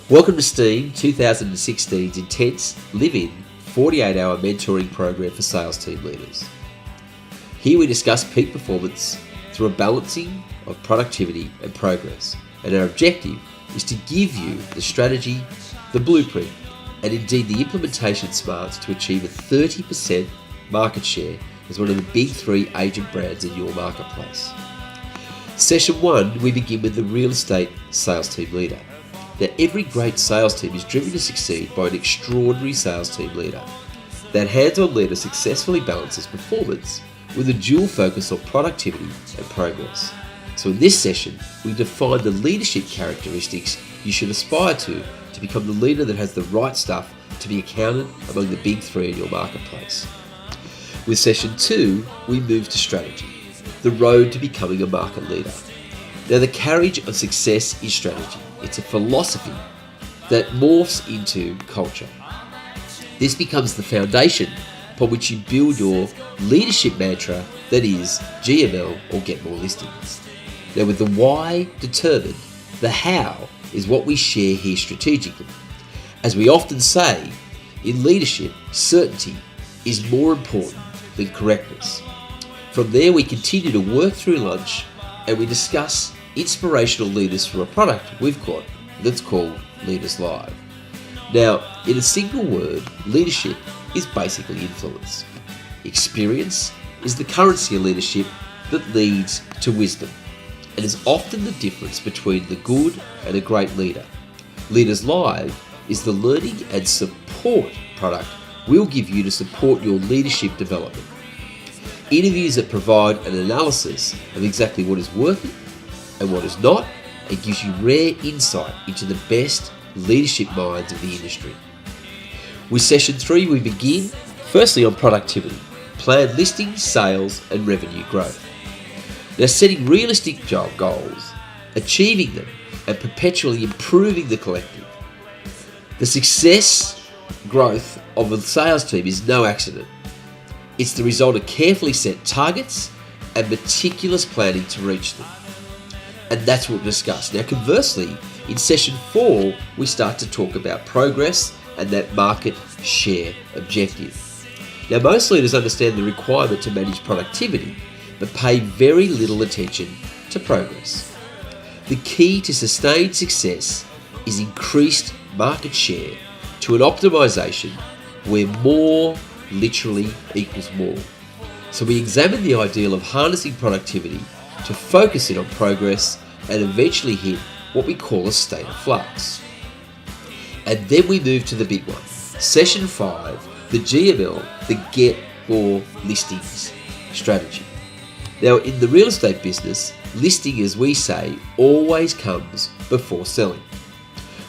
Welcome to STEAM 2016's intense, live-in, 48-hour mentoring program for sales team leaders. Here we discuss peak performance through a balancing of productivity and progress, and our objective is to give you the strategy, the blueprint, and indeed the implementation smarts to achieve a 30% market share as one of the big three agent brands in your marketplace. Session 1, we begin with the real estate sales team leader. Now, every great sales team is driven to succeed by an extraordinary sales team leader. That hands-on leader successfully balances performance with a dual focus on productivity and progress. So in this session, we define the leadership characteristics you should aspire to become the leader that has the right stuff to be accounted among the big three in your marketplace. With session 2, we move to strategy, the road to becoming a market leader. Now, the carriage of success is strategy. It's a philosophy that morphs into culture. This becomes the foundation upon which you build your leadership mantra, that is GML or Get More Listings. Now, with the why determined, the how is what we share here strategically. As we often say, in leadership, certainty is more important than correctness. From there, we continue to work through lunch and we discuss inspirational leaders for a product we've got that's called Leaders Live. Now, in a single word, leadership is basically influence. Experience is the currency of leadership that leads to wisdom, and is often the difference between the good and a great leader. Leaders Live is the learning and support product we'll give you to support your leadership development. Interviews that provide an analysis of exactly what is working and what is not, and gives you rare insight into the best leadership minds of the industry. With session 3, we begin firstly on productivity, planned listings, sales, and revenue growth. Now, setting realistic job goals, achieving them, and perpetually improving the collective. The success growth of a sales team is no accident. It's the result of carefully set targets and meticulous planning to reach them. And that's what we'll discuss. Now, conversely, in session 4, we start to talk about progress and that market share objective. Now, most leaders understand the requirement to manage productivity, but pay very little attention to progress. The key to sustained success is increased market share to an optimization where more literally equals more. So we examine the ideal of harnessing productivity to focus it on progress and eventually hit what we call a state of flux. And then we move to the big one. Session 5, the GML, the Get More Listings strategy. Now, in the real estate business, listing, as we say, always comes before selling.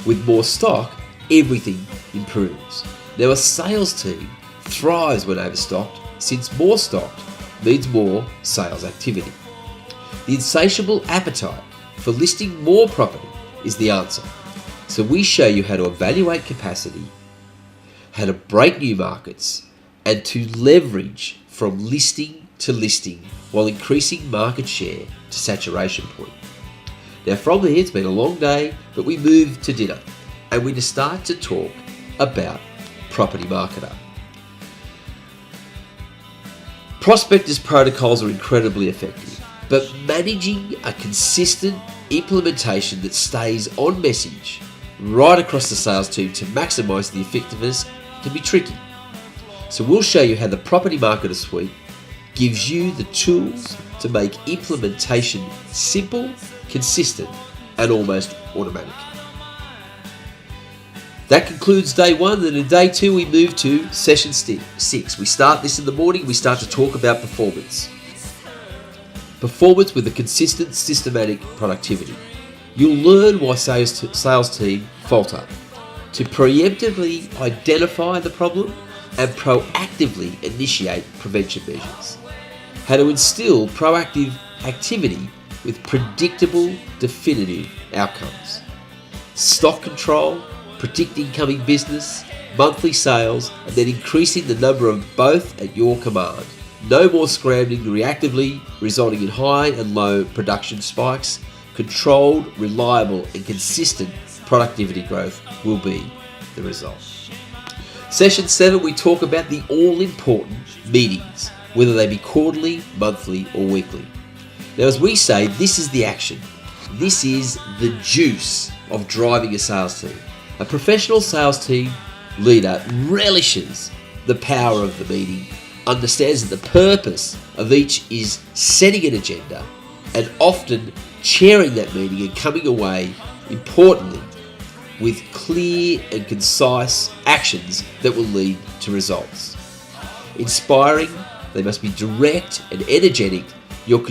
With more stock, everything improves. Now, a sales team thrives when overstocked, since more stocked means more sales activity. The insatiable appetite for listing more property is the answer. So we show you how to evaluate capacity, how to break new markets, and to leverage from listing to listing while increasing market share to saturation point. Now, from here, it's been a long day, but we move to dinner and we just start to talk about property marketer. Prospectors protocols are incredibly effective, but managing a consistent implementation that stays on message right across the sales team to maximize the effectiveness can be tricky. So we'll show you how the Property Marketer Suite gives you the tools to make implementation simple, consistent, and almost automatic. That concludes day 1, and in day 2 we move to session 6. We start this in the morning, we start to talk about performance. Performance with a consistent, systematic productivity. You'll learn why sales team falter, to preemptively identify the problem and proactively initiate prevention measures. How to instill proactive activity with predictable, definitive outcomes. Stock control, predict incoming business, monthly sales, and then increasing the number of both at your command. No more scrambling reactively, resulting in high and low production spikes. Controlled, reliable, and consistent productivity growth will be the result. Session 7, we talk about the all-important meetings, whether they be quarterly, monthly, or weekly. Now, as we say, this is the action. This is the juice of driving a sales team. A professional sales team leader relishes the power of the meeting, understands that the purpose of each is setting an agenda and often chairing that meeting and coming away, importantly, with clear and concise actions that will lead to results. Inspiring, they must be direct and energetic. Your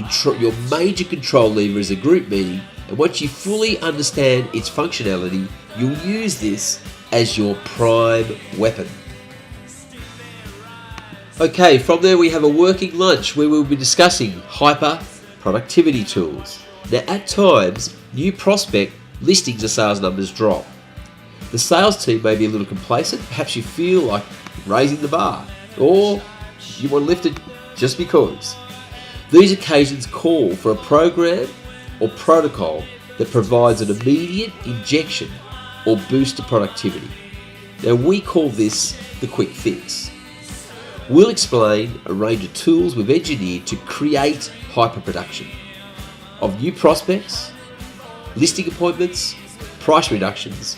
major control lever is a group meeting, and once you fully understand its functionality, you'll use this as your prime weapon. Okay, from there we have a working lunch where we'll be discussing hyper productivity tools. Now, at times, new prospect listings or sales numbers drop. The sales team may be a little complacent. Perhaps you feel like raising the bar, or you want to lift it just because. These occasions call for a program or protocol that provides an immediate injection or boost to productivity. Now, we call this the quick fix. We'll explain a range of tools we've engineered to create hyperproduction of new prospects, listing appointments, price reductions,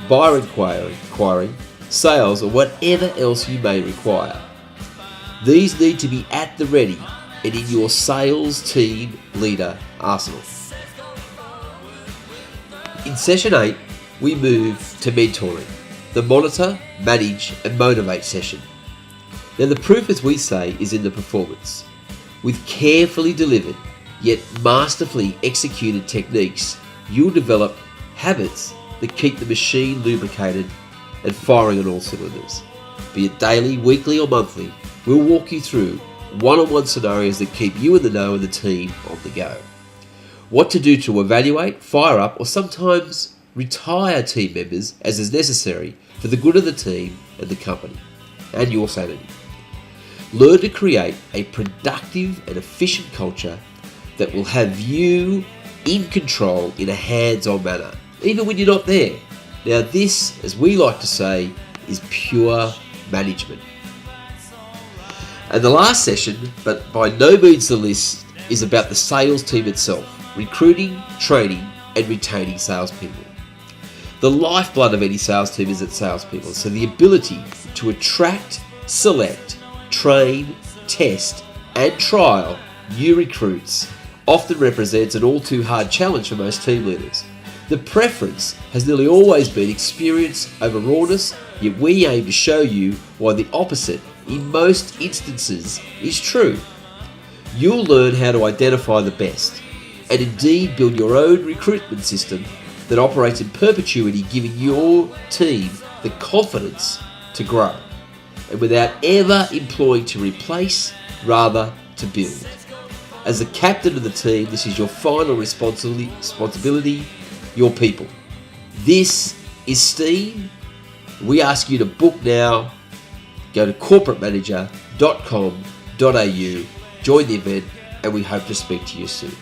buyer inquiry, sales, or whatever else you may require. These need to be at the ready and in your sales team leader arsenal. In session 8, we move to mentoring, the monitor, manage, and motivate session. Now, the proof, as we say, is in the performance. With carefully delivered yet masterfully executed techniques, you'll develop habits that keep the machine lubricated and firing on all cylinders. Be it daily, weekly, or monthly, we'll walk you through one-on-one scenarios that keep you in the know and the team on the go. What to do to evaluate, fire up, or sometimes retire team members as is necessary for the good of the team and the company, and your sanity. Learn to create a productive and efficient culture that will have you in control in a hands-on manner, even when you're not there. Now, this, as we like to say, is pure management. And the last session, but by no means the least, is about the sales team itself, recruiting, training, and retaining salespeople. The lifeblood of any sales team is its salespeople, so the ability to attract, select, train, test, and trial new recruits often represents an all too hard challenge for most team leaders. The preference has nearly always been experience over rawness, yet we aim to show you why the opposite, in most instances, is true. You'll learn how to identify the best, and indeed build your own recruitment system that operates in perpetuity, giving your team the confidence to grow, and without ever employing to replace, rather to build. As the captain of the team, this is your final responsibility, your people. This is STEAM. We ask you to book now. Go to corporatemanager.com.au, join the event, and we hope to speak to you soon.